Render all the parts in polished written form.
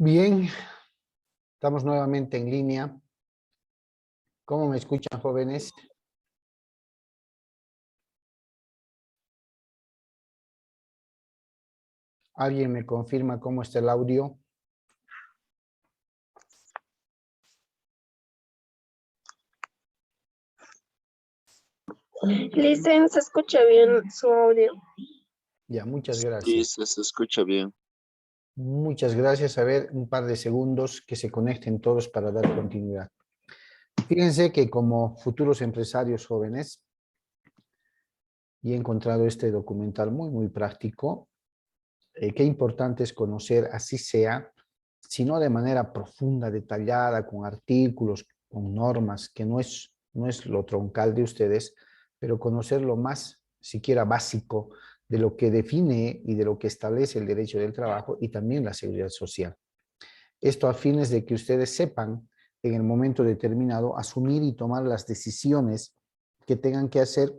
Bien, estamos nuevamente en línea. ¿Cómo me escuchan, jóvenes? ¿Alguien me confirma cómo está el audio? Listen, se escucha bien su audio. Ya, muchas Sí, gracias. se escucha bien. Muchas gracias. A ver, un par de segundos que se conecten todos para dar continuidad. Fíjense que como futuros empresarios jóvenes, y he encontrado este documental muy práctico. Qué importante es conocer, así sea, si no de manera profunda, detallada, con artículos, con normas, que no es lo troncal de ustedes, pero conocer lo más, siquiera básico, de lo que define y de lo que establece el derecho del trabajo y también la seguridad social. Esto a fines de que ustedes sepan en el momento determinado asumir y tomar las decisiones que tengan que hacer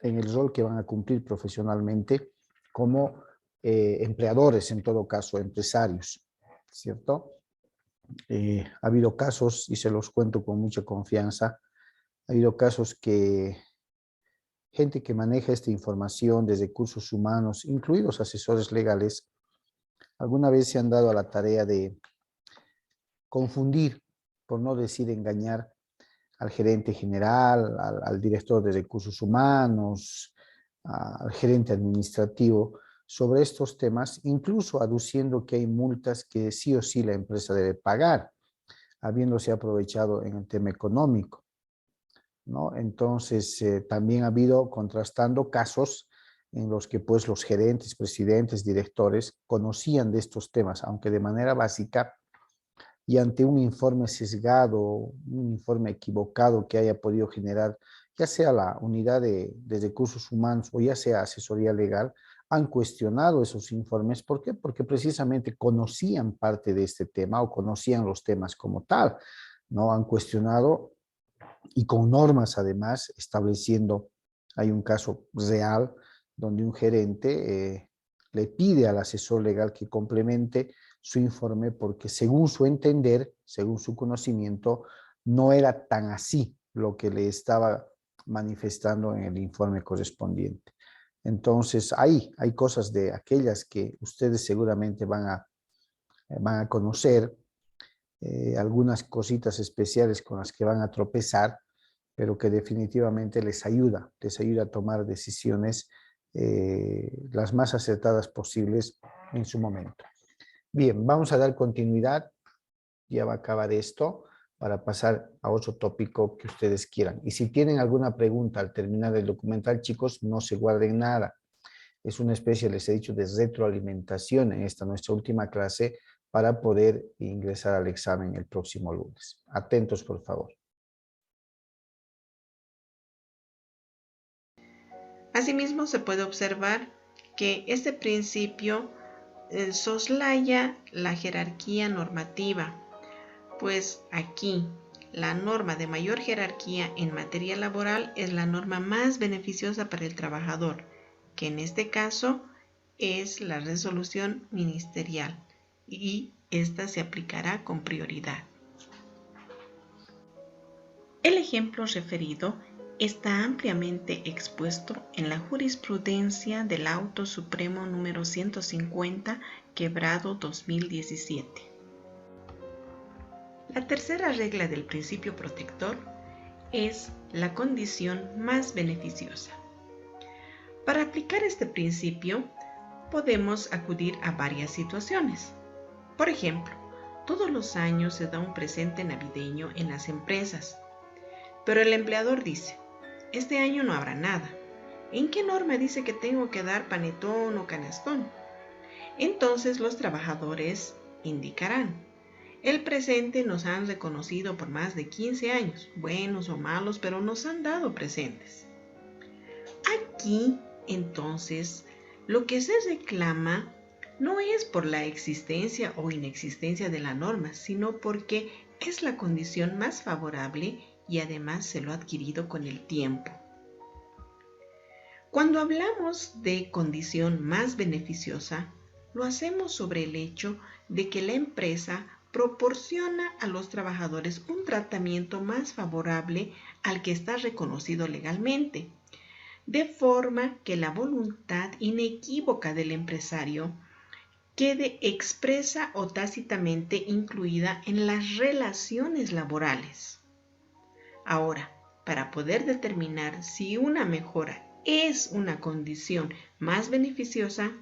en el rol que van a cumplir profesionalmente como empleadores, en todo caso, empresarios, ¿cierto? Ha habido casos, y se los cuento con mucha confianza, ha habido casos que gente que maneja esta información desde recursos humanos, incluidos asesores legales, alguna vez se han dado a la tarea de confundir, por no decir engañar, al gerente general, al director de recursos humanos, al gerente administrativo, sobre estos temas, incluso aduciendo que hay multas que sí o sí la empresa debe pagar, habiéndose aprovechado en el tema económico, ¿no? Entonces, también ha habido, contrastando casos en los que pues los gerentes, presidentes, directores conocían de estos temas, aunque de manera básica, y ante un informe sesgado, un informe equivocado que haya podido generar, ya sea la unidad de recursos humanos o ya sea asesoría legal, han cuestionado esos informes. ¿Por qué? Porque precisamente conocían parte de este tema o conocían los temas como tal, ¿no? Han cuestionado y con normas además estableciendo, hay un caso real donde un gerente le pide al asesor legal que complemente su informe porque según su entender, según su conocimiento, no era tan así lo que le estaba manifestando en el informe correspondiente. Entonces, hay cosas de aquellas que ustedes seguramente van a conocer, algunas cositas especiales con las que van a tropezar, pero que definitivamente les ayuda a tomar decisiones las más acertadas posibles en su momento. Bien, vamos a dar continuidad, ya va a acabar esto, para pasar a otro tópico que ustedes quieran. Y si tienen alguna pregunta al terminar el documental, chicos, no se guarden nada. Es una especie, les he dicho, de retroalimentación en esta nuestra última clase para poder ingresar al examen el próximo lunes. Atentos, por favor. Asimismo, se puede observar que este principio soslaya la jerarquía normativa, pues aquí la norma de mayor jerarquía en materia laboral es la norma más beneficiosa para el trabajador, que en este caso es la resolución ministerial y esta se aplicará con prioridad. El ejemplo referido está ampliamente expuesto en la jurisprudencia del Auto Supremo número 150, quebrado 2017. La tercera regla del principio protector es la condición más beneficiosa. Para aplicar este principio, podemos acudir a varias situaciones. Por ejemplo, todos los años se da un presente navideño en las empresas, pero el empleador dice: este año no habrá nada. ¿En qué norma dice que tengo que dar panetón o canastón? Entonces los trabajadores indicarán: el presente nos han reconocido por más de 15 años, buenos o malos, pero nos han dado presentes. Aquí, entonces, lo que se reclama no es por la existencia o inexistencia de la norma, sino porque es la condición más favorable y además se lo ha adquirido con el tiempo. Cuando hablamos de condición más beneficiosa, lo hacemos sobre el hecho de que la empresa proporciona a los trabajadores un tratamiento más favorable al que está reconocido legalmente, de forma que la voluntad inequívoca del empresario quede expresa o tácitamente incluida en las relaciones laborales. Ahora, para poder determinar si una mejora es una condición más beneficiosa,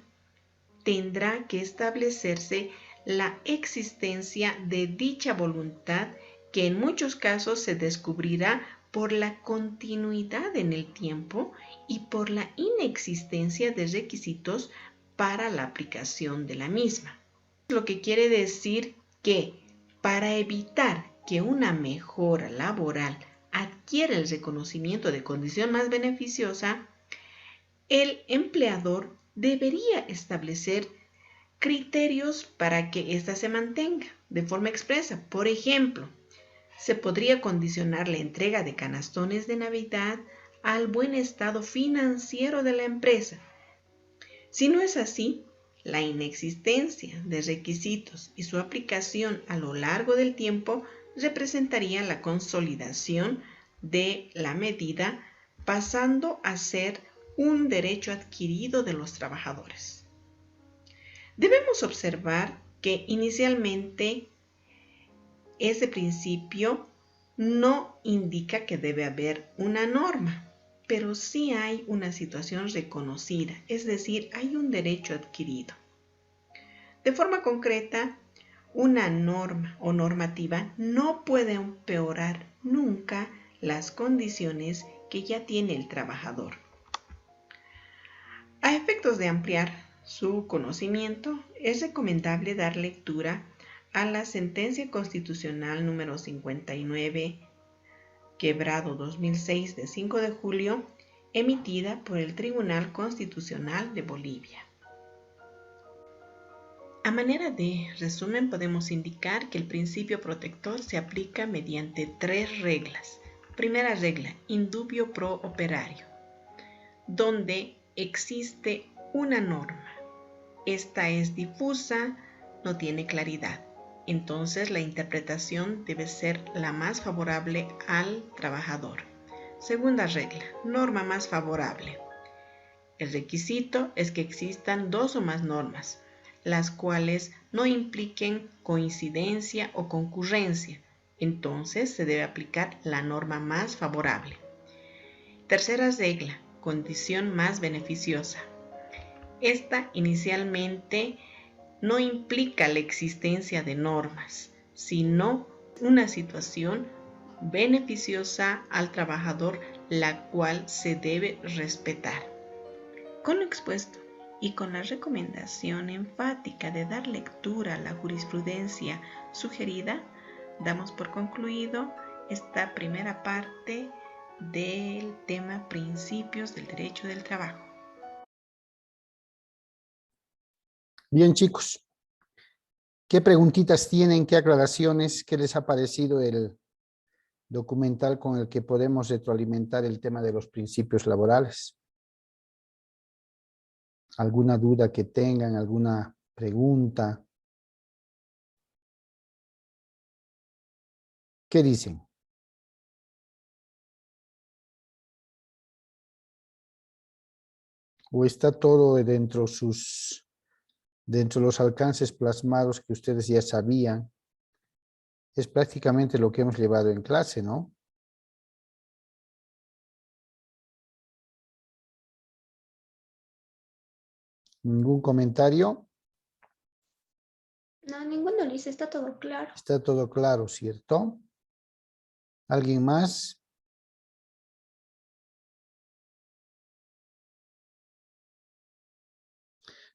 tendrá que establecerse la existencia de dicha voluntad, que en muchos casos se descubrirá por la continuidad en el tiempo y por la inexistencia de requisitos para la aplicación de la misma. Lo que quiere decir que para evitar que una mejora laboral adquiera el reconocimiento de condición más beneficiosa, el empleador debería establecer criterios para que ésta se mantenga de forma expresa. Por ejemplo, se podría condicionar la entrega de canastones de Navidad al buen estado financiero de la empresa. Si no es así, la inexistencia de requisitos y su aplicación a lo largo del tiempo representaría la consolidación de la medida, pasando a ser un derecho adquirido de los trabajadores. Debemos observar que inicialmente ese principio no indica que debe haber una norma, pero sí hay una situación reconocida, es decir, hay un derecho adquirido. De forma concreta, una norma o normativa no puede empeorar nunca las condiciones que ya tiene el trabajador. A efectos de ampliar su conocimiento, es recomendable dar lectura a la Sentencia Constitucional número 59, quebrado 2006, de 5 de julio, emitida por el Tribunal Constitucional de Bolivia. A manera de resumen, podemos indicar que el principio protector se aplica mediante 3 reglas. Primera regla, in dubio pro operario, donde existe una norma. Esta es difusa, no tiene claridad. Entonces la interpretación debe ser la más favorable al trabajador. Segunda regla, norma más favorable. El requisito es que existan 2 o más normas, las cuales no impliquen coincidencia o concurrencia. Entonces se debe aplicar la norma más favorable. Tercera regla, condición más beneficiosa. Esta inicialmente no implica la existencia de normas, sino una situación beneficiosa al trabajador, la cual se debe respetar. Con lo expuesto y con la recomendación enfática de dar lectura a la jurisprudencia sugerida, damos por concluido esta primera parte del tema Principios del Derecho del Trabajo. Bien, chicos, ¿qué preguntitas tienen? ¿Qué aclaraciones? ¿Qué les ha parecido el documental con el que podemos retroalimentar el tema de los principios laborales? ¿Alguna duda que tengan? ¿Alguna pregunta? ¿Qué dicen? ¿O está todo dentro de los alcances plasmados que ustedes ya sabían? Es prácticamente lo que hemos llevado en clase, ¿no? ¿Ningún comentario? No, ninguno, Liz, está todo claro. Está todo claro, ¿cierto? ¿Alguien más?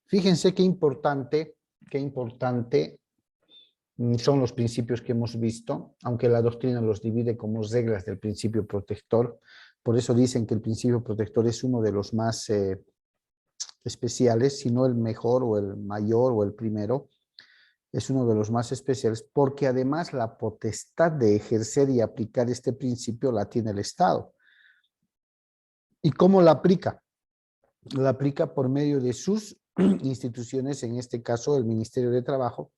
Fíjense qué importante son los principios que hemos visto, aunque la doctrina los divide como reglas del principio protector. Por eso dicen que el principio protector es uno de los más especiales, si no el mejor o el mayor o el primero. Es uno de los más especiales porque además la potestad de ejercer y aplicar este principio la tiene el Estado. ¿Y cómo la aplica? La aplica por medio de sus instituciones, en este caso el Ministerio de Trabajo,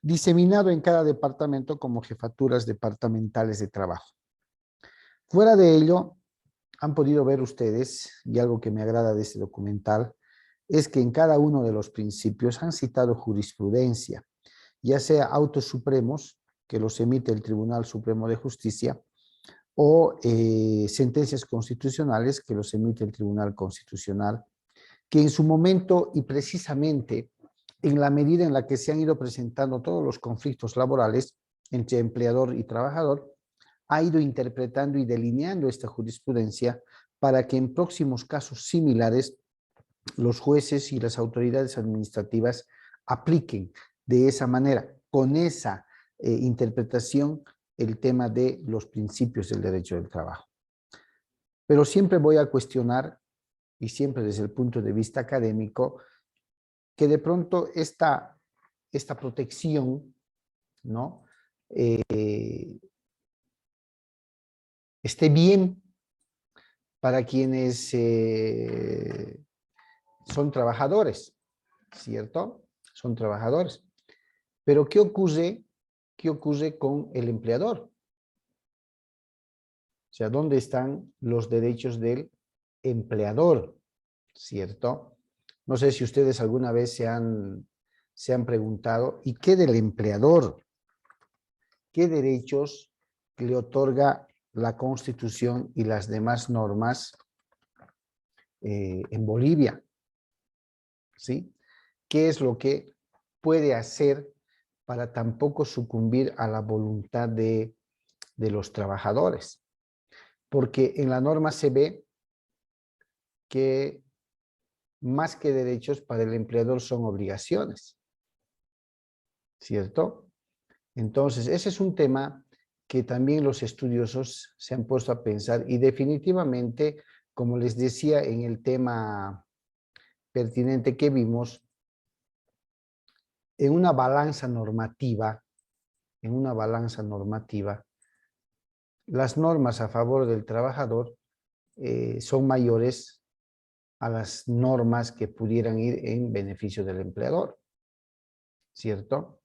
diseminado en cada departamento como jefaturas departamentales de trabajo. Fuera de ello, han podido ver ustedes, y algo que me agrada de este documental, es que en cada uno de los principios han citado jurisprudencia, ya sea autos supremos, que los emite el Tribunal Supremo de Justicia, o sentencias constitucionales, que los emite el Tribunal Constitucional, que en su momento y precisamente en la medida en la que se han ido presentando todos los conflictos laborales entre empleador y trabajador, ha ido interpretando y delineando esta jurisprudencia para que en próximos casos similares los jueces y las autoridades administrativas apliquen de esa manera, con esa interpretación, el tema de los principios del derecho del trabajo. Pero siempre voy a cuestionar, y siempre desde el punto de vista académico, que de pronto esta protección, ¿no? Esté bien para quienes son trabajadores, ¿cierto? Son trabajadores. Pero ¿qué ocurre con el empleador? O sea, ¿dónde están los derechos del empleador? ¿Cierto? No sé si ustedes alguna vez se han preguntado, ¿y qué del empleador? ¿Qué derechos le otorga la Constitución y las demás normas en Bolivia? ¿Sí? ¿Qué es lo que puede hacer para tampoco sucumbir a la voluntad de los trabajadores? Porque en la norma se ve que más que derechos para el empleador son obligaciones, ¿cierto? Entonces, ese es un tema que también los estudiosos se han puesto a pensar y definitivamente, como les decía en el tema pertinente que vimos, en una balanza normativa, las normas a favor del trabajador son mayores a las normas que pudieran ir en beneficio del empleador, ¿cierto?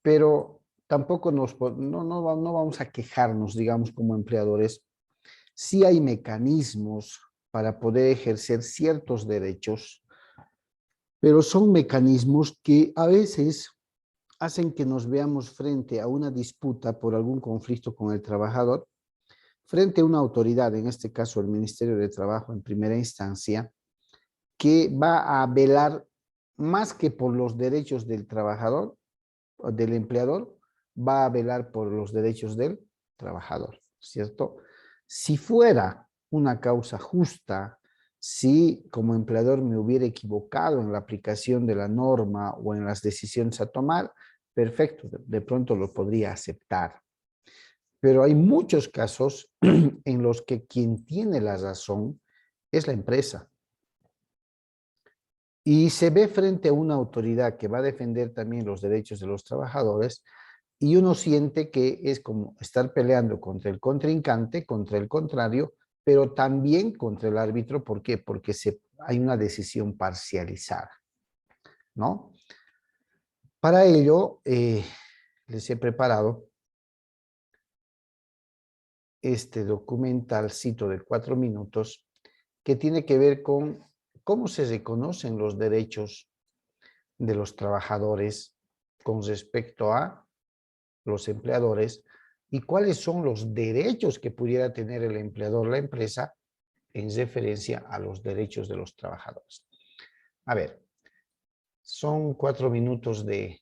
Pero tampoco no vamos a quejarnos, digamos, como empleadores. Sí hay mecanismos para poder ejercer ciertos derechos, pero son mecanismos que a veces hacen que nos veamos frente a una disputa por algún conflicto con el trabajador, frente a una autoridad, en este caso el Ministerio de Trabajo en primera instancia, que va a velar más que por los derechos del trabajador o del empleador, va a velar por los derechos del trabajador, ¿cierto? Si fuera una causa justa, si como empleador me hubiera equivocado en la aplicación de la norma o en las decisiones a tomar, perfecto, de pronto lo podría aceptar. Pero hay muchos casos en los que quien tiene la razón es la empresa. Y se ve frente a una autoridad que va a defender también los derechos de los trabajadores y uno siente que es como estar peleando contra el contrincante, contra el contrario, pero también contra el árbitro. ¿Por qué? Porque hay una decisión parcializada, ¿no? Para ello, les he preparado este documentalcito de 4 minutos que tiene que ver con cómo se reconocen los derechos de los trabajadores con respecto a los empleadores y cuáles son los derechos que pudiera tener el empleador, la empresa, en referencia a los derechos de los trabajadores. A ver, son 4 minutos de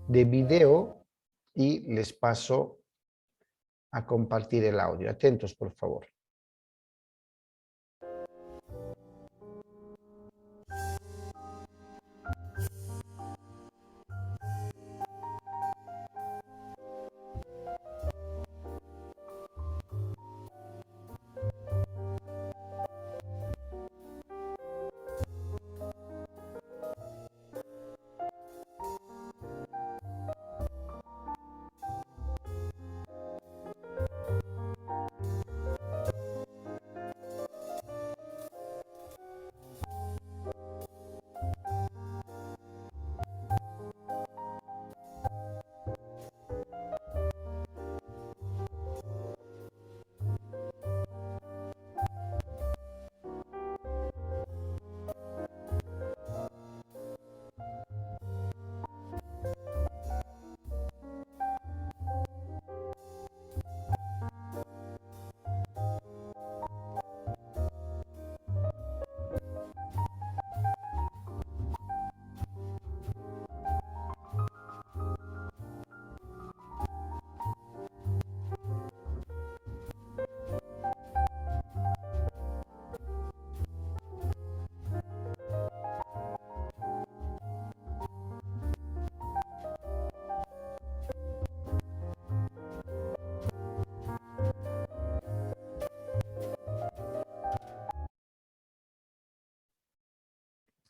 video y les paso a compartir el audio. Atentos, por favor.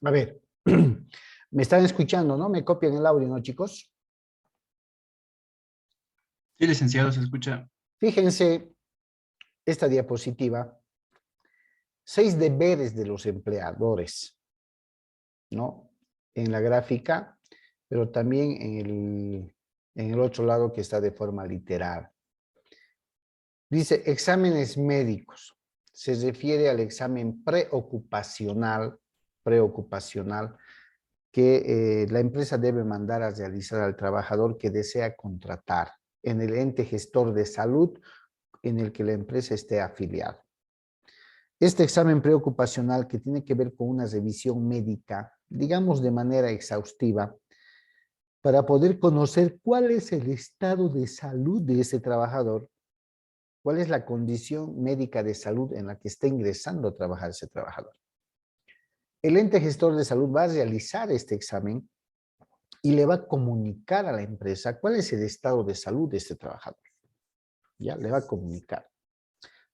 A ver, me están escuchando, ¿no? Me copian el audio, ¿no, chicos? Sí, licenciado, se escucha. Fíjense esta diapositiva. 6 deberes de los empleadores, ¿no? En la gráfica, pero también en el otro lado que está de forma literal. Dice, exámenes médicos. Se refiere al examen preocupacional que la empresa debe mandar a realizar al trabajador que desea contratar en el ente gestor de salud en el que la empresa esté afiliada. Este examen preocupacional que tiene que ver con una revisión médica, digamos de manera exhaustiva, para poder conocer cuál es el estado de salud de ese trabajador, cuál es la condición médica de salud en la que está ingresando a trabajar ese trabajador. El ente gestor de salud va a realizar este examen y le va a comunicar a la empresa cuál es el estado de salud de este trabajador. Ya, le va a comunicar.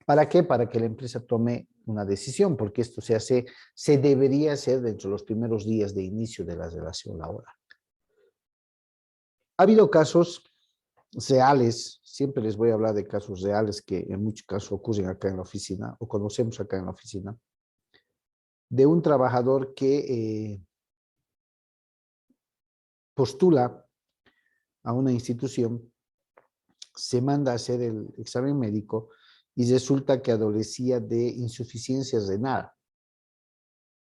¿Para qué? Para que la empresa tome una decisión, porque esto se debería hacer dentro de los primeros días de inicio de la relación laboral. Ha habido casos reales, siempre les voy a hablar de casos reales que en muchos casos ocurren acá en la oficina, o conocemos acá en la oficina, de un trabajador que postula a una institución, se manda a hacer el examen médico y resulta que adolecía de insuficiencia renal.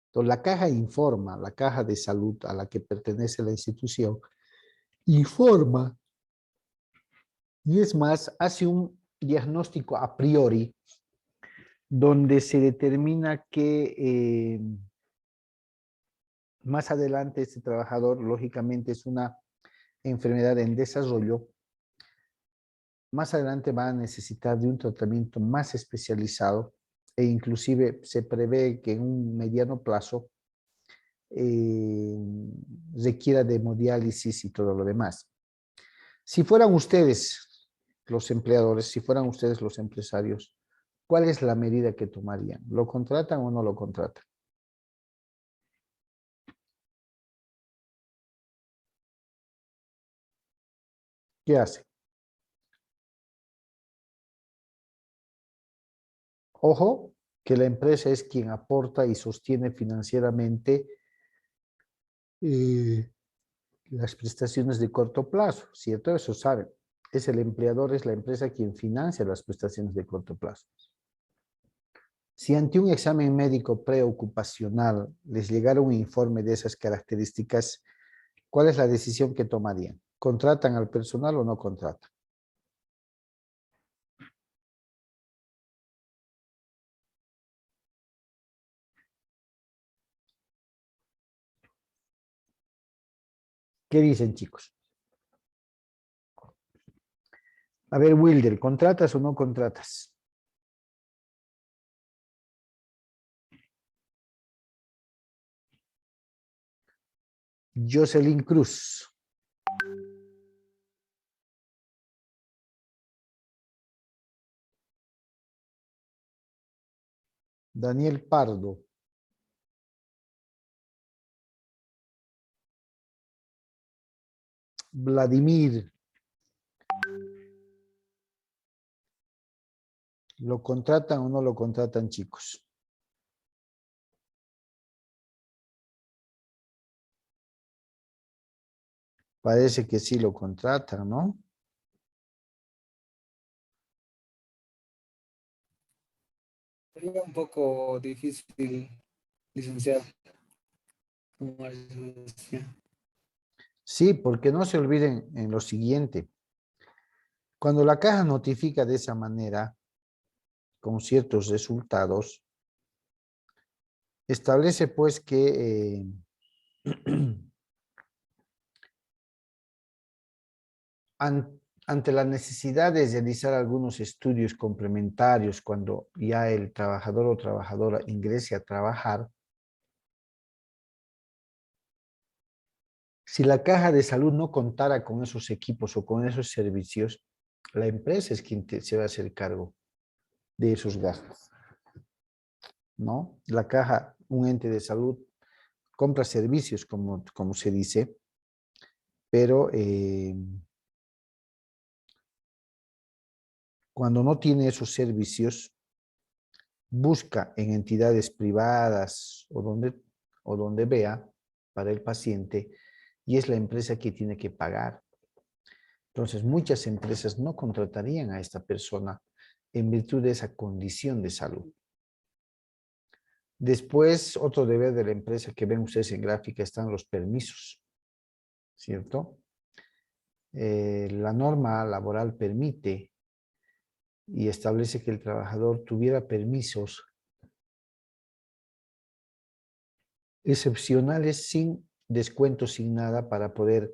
Entonces, la caja informa, la caja de salud a la que pertenece la institución, informa y es más, hace un diagnóstico a priori donde se determina que más adelante este trabajador, lógicamente, es una enfermedad en desarrollo, más adelante va a necesitar de un tratamiento más especializado e inclusive se prevé que en un mediano plazo requiera de hemodiálisis y todo lo demás. Si fueran ustedes los empleadores, si fueran ustedes los empresarios, ¿cuál es la medida que tomarían? ¿Lo contratan o no lo contratan? ¿Qué hacen? Ojo, que la empresa es quien aporta y sostiene financieramente las prestaciones de corto plazo, ¿cierto? Eso saben. Es el empleador, es la empresa quien financia las prestaciones de corto plazo. Si ante un examen médico preocupacional les llegara un informe de esas características, ¿cuál es la decisión que tomarían? ¿Contratan al personal o no contratan? ¿Qué dicen, chicos? A ver, Wilder, ¿contratas o no contratas? Jocelyn Cruz. Daniel Pardo. Vladimir. ¿Lo contratan o no lo contratan, chicos? Parece que sí lo contratan, ¿no? Sería un poco difícil, licenciado. Tomar esa decisión. Sí, porque no se olviden en lo siguiente. Cuando la caja notifica de esa manera, con ciertos resultados, establece pues que ante la necesidad de realizar algunos estudios complementarios cuando ya el trabajador o trabajadora ingrese a trabajar, si la caja de salud no contara con esos equipos o con esos servicios, la empresa es quien se va a hacer cargo de esos gastos, ¿no? La caja, un ente de salud, compra servicios, como se dice, pero cuando no tiene esos servicios, busca en entidades privadas o donde vea para el paciente y es la empresa que tiene que pagar. Entonces, muchas empresas no contratarían a esta persona en virtud de esa condición de salud. Después, otro deber de la empresa que ven ustedes en gráfica están los permisos, ¿cierto? La norma laboral permite y establece que el trabajador tuviera permisos excepcionales sin descuento, sin nada, para poder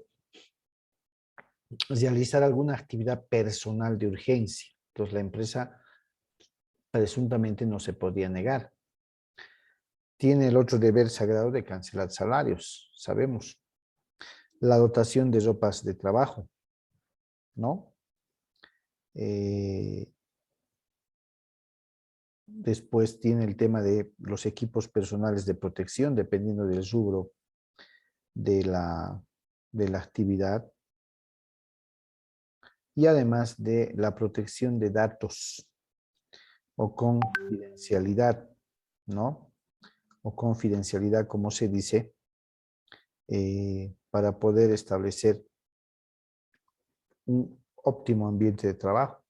realizar alguna actividad personal de urgencia. Entonces, la empresa presuntamente no se podía negar. Tiene el otro deber sagrado de cancelar salarios, sabemos. La dotación de ropas de trabajo, ¿no? Después tiene el tema de los equipos personales de protección, dependiendo del rubro de la actividad. Y además de la protección de datos o confidencialidad, ¿no? O confidencialidad, como se dice, para poder establecer un óptimo ambiente de trabajo.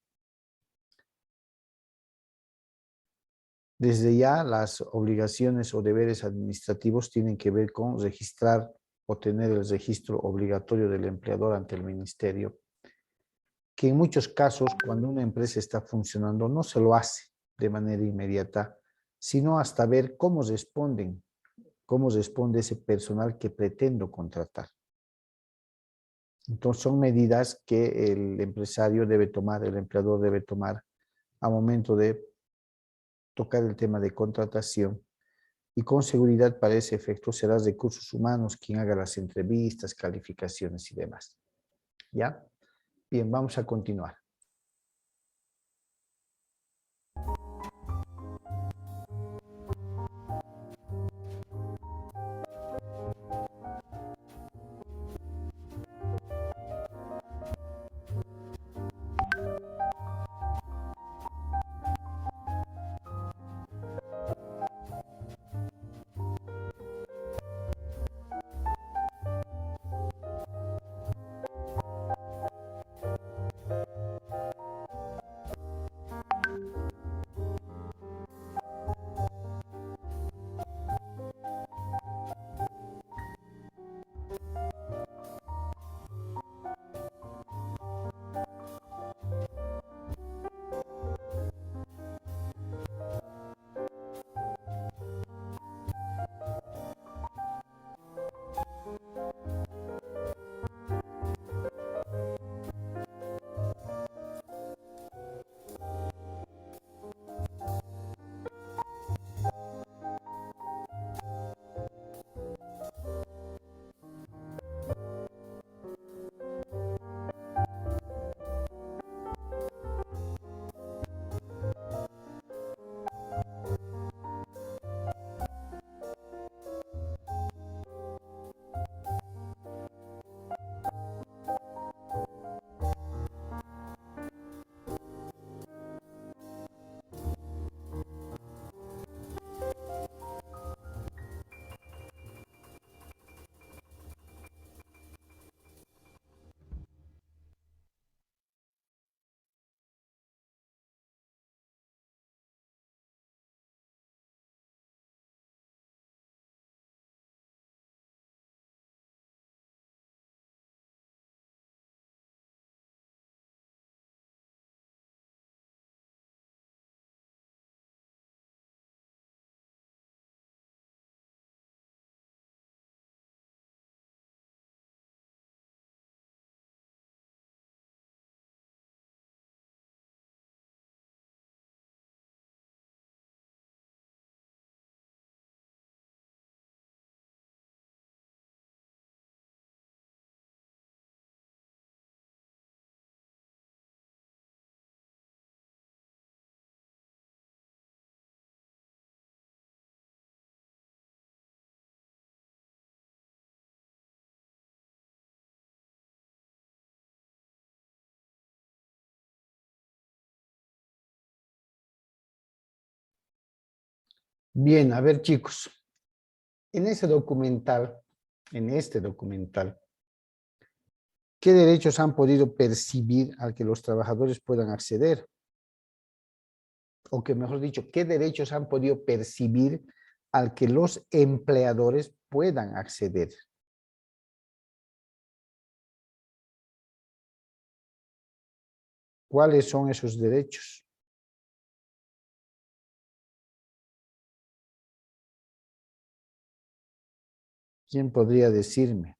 Desde ya las obligaciones o deberes administrativos tienen que ver con registrar o tener el registro obligatorio del empleador ante el ministerio, que en muchos casos cuando una empresa está funcionando no se lo hace de manera inmediata, sino hasta ver cómo responde ese personal que pretendo contratar. Entonces son medidas que el empresario debe tomar, el empleador debe tomar a momento de tocar el tema de contratación, y con seguridad para ese efecto será recursos humanos quien haga las entrevistas, calificaciones y demás. ¿Ya? Bien, vamos a continuar. Bien, a ver chicos, en este documental, ¿qué derechos han podido percibir al que los trabajadores puedan acceder? O que mejor dicho, ¿qué derechos han podido percibir al que los empleadores puedan acceder? ¿Cuáles son esos derechos? ¿Quién podría decirme?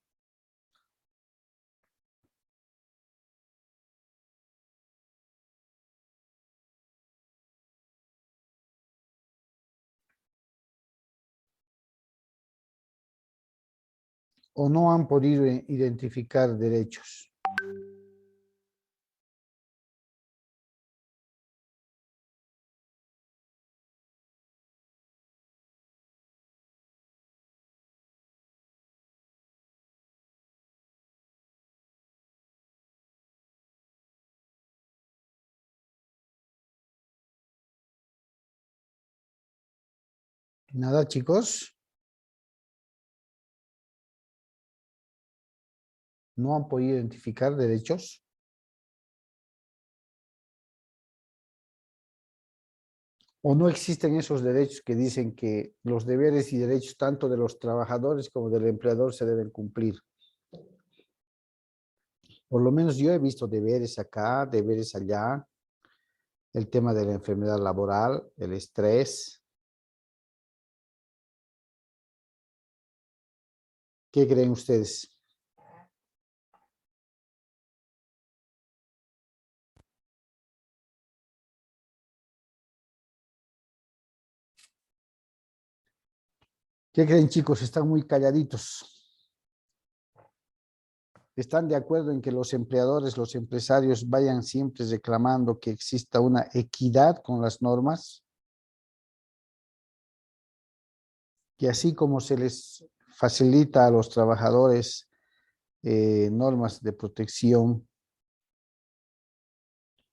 ¿O no han podido identificar derechos? Nada, chicos. ¿No han podido identificar derechos? ¿O no existen esos derechos que dicen que los deberes y derechos tanto de los trabajadores como del empleador se deben cumplir? Por lo menos yo he visto deberes acá, deberes allá, el tema de la enfermedad laboral, el estrés. ¿Qué creen ustedes? ¿Qué creen, chicos? Están muy calladitos. ¿Están de acuerdo en que los empleadores, los empresarios vayan siempre reclamando que exista una equidad con las normas? Que así como se les facilita a los trabajadores normas de protección,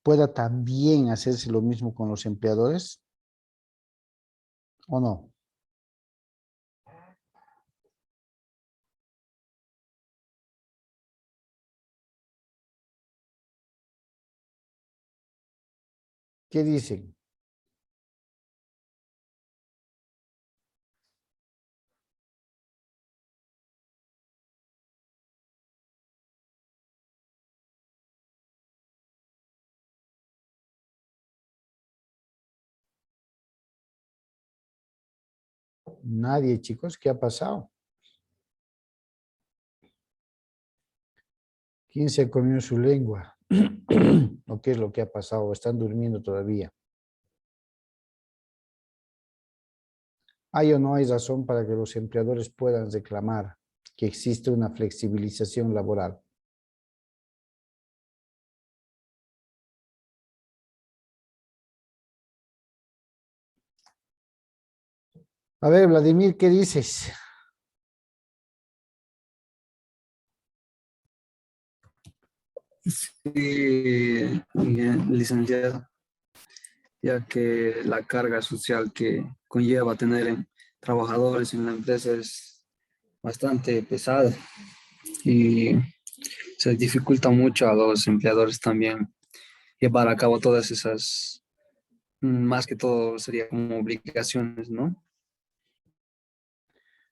pueda también hacerse lo mismo con los empleadores, ¿o no? ¿Qué dicen? Nadie, chicos, ¿qué ha pasado? ¿Quién se comió su lengua? ¿O qué es lo que ha pasado? ¿Están durmiendo todavía? ¿Hay o no hay razón para que los empleadores puedan reclamar que existe una flexibilización laboral? A ver, Vladimir, ¿qué dices? Sí, bien, licenciado, ya que la carga social que conlleva tener trabajadores en la empresa es bastante pesada y se dificulta mucho a los empleadores también llevar a cabo todas esas, más que todo sería como obligaciones, ¿no?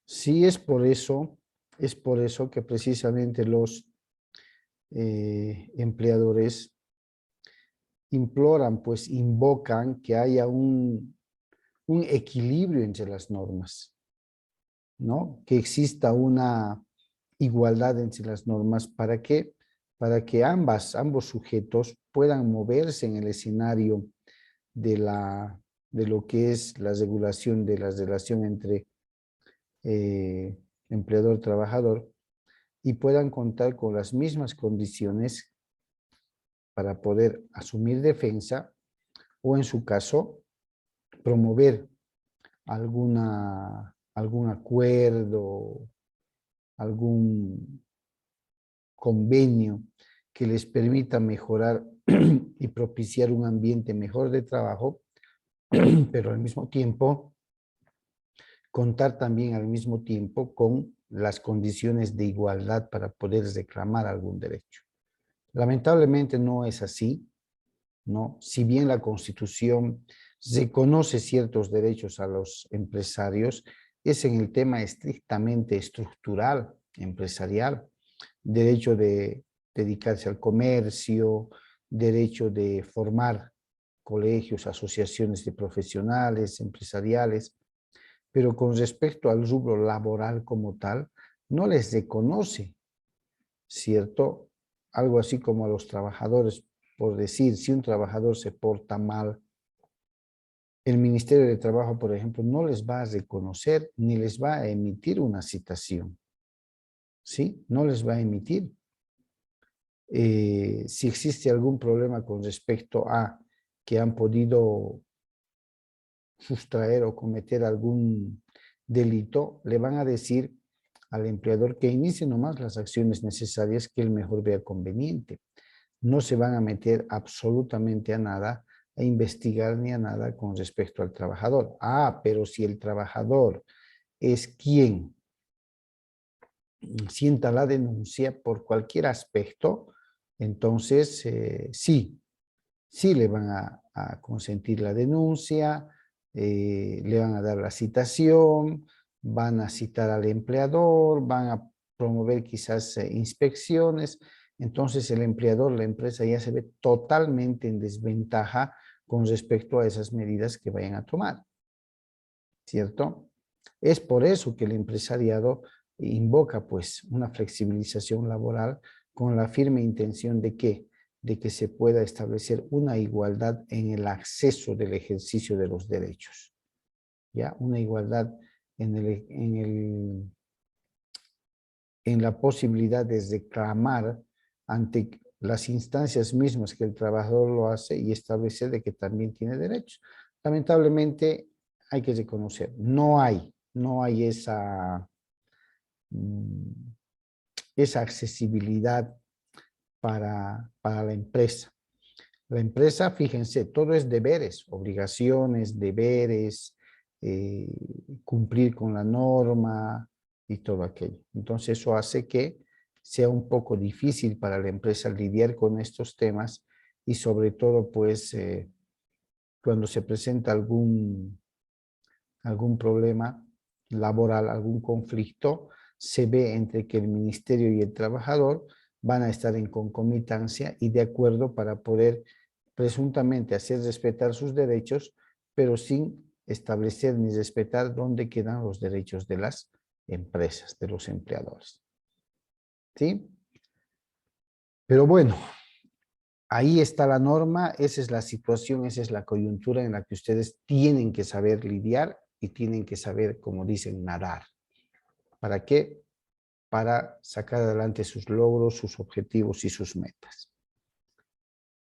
Sí, es por eso que precisamente los empleadores imploran, pues invocan que haya un equilibrio entre las normas, ¿no? Que exista una igualdad entre las normas para que ambos sujetos puedan moverse en el escenario de, de lo que es la regulación de la relación entre empleador-trabajador y puedan contar con las mismas condiciones para poder asumir defensa o en su caso promover algún acuerdo, algún convenio que les permita mejorar y propiciar un ambiente mejor de trabajo, pero al mismo tiempo contar también al mismo tiempo con las condiciones de igualdad para poder reclamar algún derecho. Lamentablemente no es así, ¿no? Si bien la Constitución reconoce ciertos derechos a los empresarios, es en el tema estrictamente estructural, empresarial, derecho de dedicarse al comercio, derecho de formar colegios, asociaciones de profesionales, empresariales, pero con respecto al rubro laboral como tal, no les reconoce, ¿cierto? Algo así como a los trabajadores, por decir, si un trabajador se porta mal, el Ministerio de Trabajo, por ejemplo, no les va a reconocer ni les va a emitir una citación, ¿sí? No les va a emitir. Si existe algún problema con respecto a que han podido sustraer o cometer algún delito, le van a decir al empleador que inicie nomás las acciones necesarias que él mejor vea conveniente. No se van a meter absolutamente a nada, a investigar ni a nada con respecto al trabajador. Ah, pero si el trabajador es quien sienta la denuncia por cualquier aspecto, entonces sí le van a consentir la denuncia, le van a dar la citación, van a citar al empleador, van a promover quizás inspecciones. Entonces el empleador, la empresa ya se ve totalmente en desventaja con respecto a esas medidas que vayan a tomar, ¿cierto? Es por eso que el empresariado invoca pues una flexibilización laboral con la firme intención de que se pueda establecer una igualdad en el acceso del ejercicio de los derechos. ¿Ya? Una igualdad en la posibilidad de reclamar ante las instancias mismas que el trabajador lo hace y establecer de que también tiene derechos. Lamentablemente hay que reconocer, no hay esa accesibilidad para la empresa. La empresa, fíjense, todo es deberes, obligaciones, deberes, cumplir con la norma y todo aquello. Entonces eso hace que sea un poco difícil para la empresa lidiar con estos temas y sobre todo pues cuando se presenta algún problema laboral, algún conflicto, se ve entre que el ministerio y el trabajador van a estar en concomitancia y de acuerdo para poder presuntamente hacer respetar sus derechos, pero sin establecer ni respetar dónde quedan los derechos de las empresas, de los empleadores. ¿Sí? Pero bueno, ahí está la norma, esa es la situación, esa es la coyuntura en la que ustedes tienen que saber lidiar y tienen que saber, como dicen, nadar. ¿Para qué? Para sacar adelante sus logros, sus objetivos y sus metas.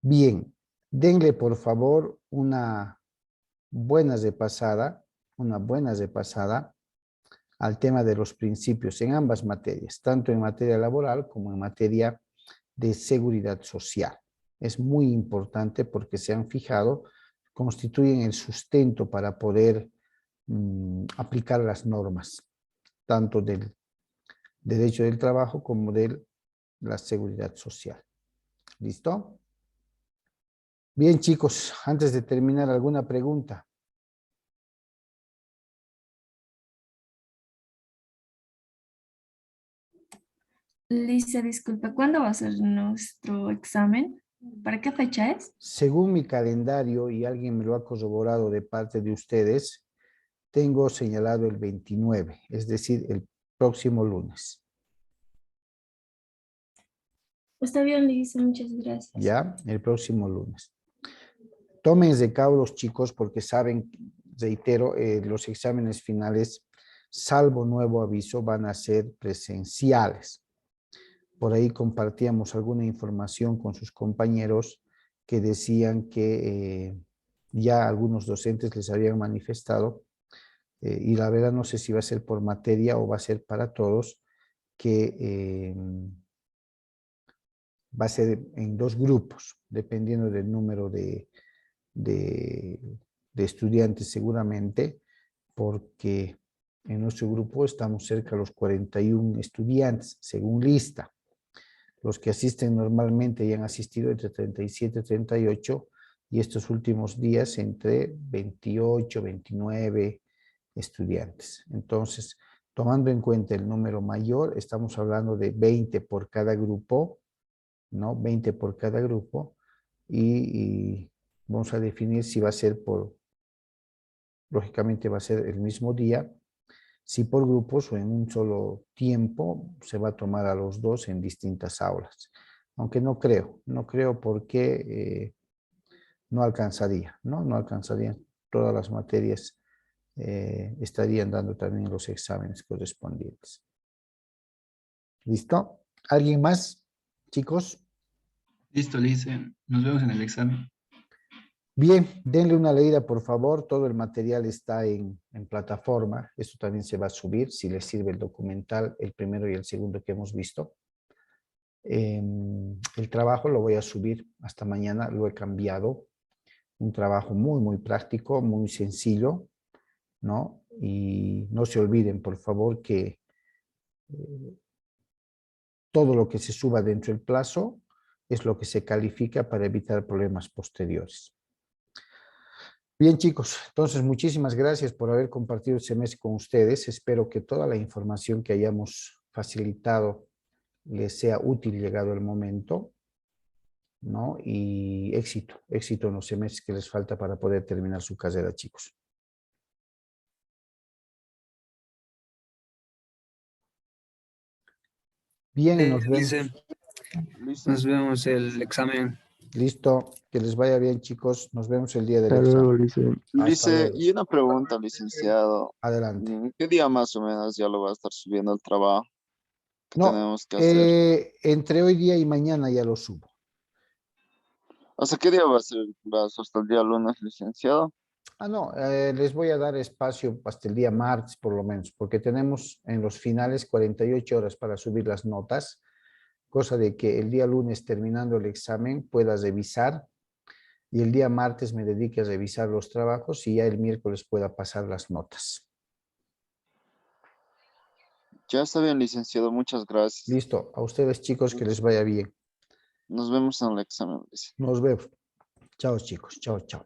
Bien, denle por favor una buena repasada al tema de los principios en ambas materias, tanto en materia laboral como en materia de seguridad social. Es muy importante porque se han fijado, constituyen el sustento para poder aplicar las normas, tanto del derecho del trabajo como de la seguridad social. ¿Listo? Bien, chicos, antes de terminar, ¿alguna pregunta? Lisa, disculpa, ¿cuándo va a ser nuestro examen? ¿Para qué fecha es? Según mi calendario, y alguien me lo ha corroborado de parte de ustedes, tengo señalado el 29, es decir, el próximo lunes. Está bien, Lisa, muchas gracias. ¿Ya? El próximo lunes. Tomen recaudos, chicos, porque saben, reitero, los exámenes finales, salvo nuevo aviso, van a ser presenciales. Por ahí compartíamos alguna información con sus compañeros que decían que ya algunos docentes les habían manifestado, y la verdad no sé si va a ser por materia o va a ser para todos, que va a ser en 2 grupos, dependiendo del número de estudiantes seguramente, porque En nuestro grupo estamos cerca de los 41 estudiantes, según lista. Los que asisten normalmente ya han asistido entre 37 y 38, y estos últimos días entre 28, 29 estudiantes. Entonces, tomando en cuenta el número mayor, estamos hablando de 20 por cada grupo, ¿no? 20 por cada grupo, y vamos a definir si va a ser lógicamente va a ser el mismo día. Si por grupos o en un solo tiempo, se va a tomar a los dos en distintas aulas. Aunque no creo porque no alcanzaría, ¿no? No alcanzarían todas las materias, estarían dando también los exámenes correspondientes. ¿Listo? ¿Alguien más, chicos? Listo, Liz. Nos vemos en el examen. Bien, denle una leída, por favor. Todo el material está en plataforma. Esto también se va a subir, si les sirve el documental, el primero y el segundo que hemos visto. El trabajo lo voy a subir hasta mañana, lo he cambiado. Un trabajo muy, muy práctico, muy sencillo, ¿no? Y no se olviden, por favor, que todo lo que se suba dentro del plazo es lo que se califica para evitar problemas posteriores. Bien, chicos, entonces muchísimas gracias por haber compartido el semestre con ustedes. Espero que toda la información que hayamos facilitado les sea útil llegado el momento, ¿no? Y éxito en los semestres que les falta para poder terminar su carrera, chicos. Bien, nos vemos. Dice, Listo. nos vemos el examen. Listo, que les vaya bien, chicos. Nos vemos el día del Hasta luego, examen. Lice. Hasta Dice, luego. y una pregunta, licenciado. Adelante. ¿Qué día más o menos ya lo va a estar subiendo el trabajo que No, tenemos que hacer? entre hoy día y mañana ya lo subo. O sea, ¿qué día va a ser? ¿Va hasta el día lunes, licenciado? No, les voy a dar espacio hasta el día martes por lo menos, porque tenemos en los finales 48 horas para subir las notas, cosa de que el día lunes terminando el examen puedas revisar y el día martes me dedique a revisar los trabajos y ya el miércoles pueda pasar las notas. Ya está bien, licenciado. Muchas gracias. Listo, a ustedes chicos que les vaya bien. Nos vemos en el examen, licenciado. Nos vemos. Chao chicos, chao, chao.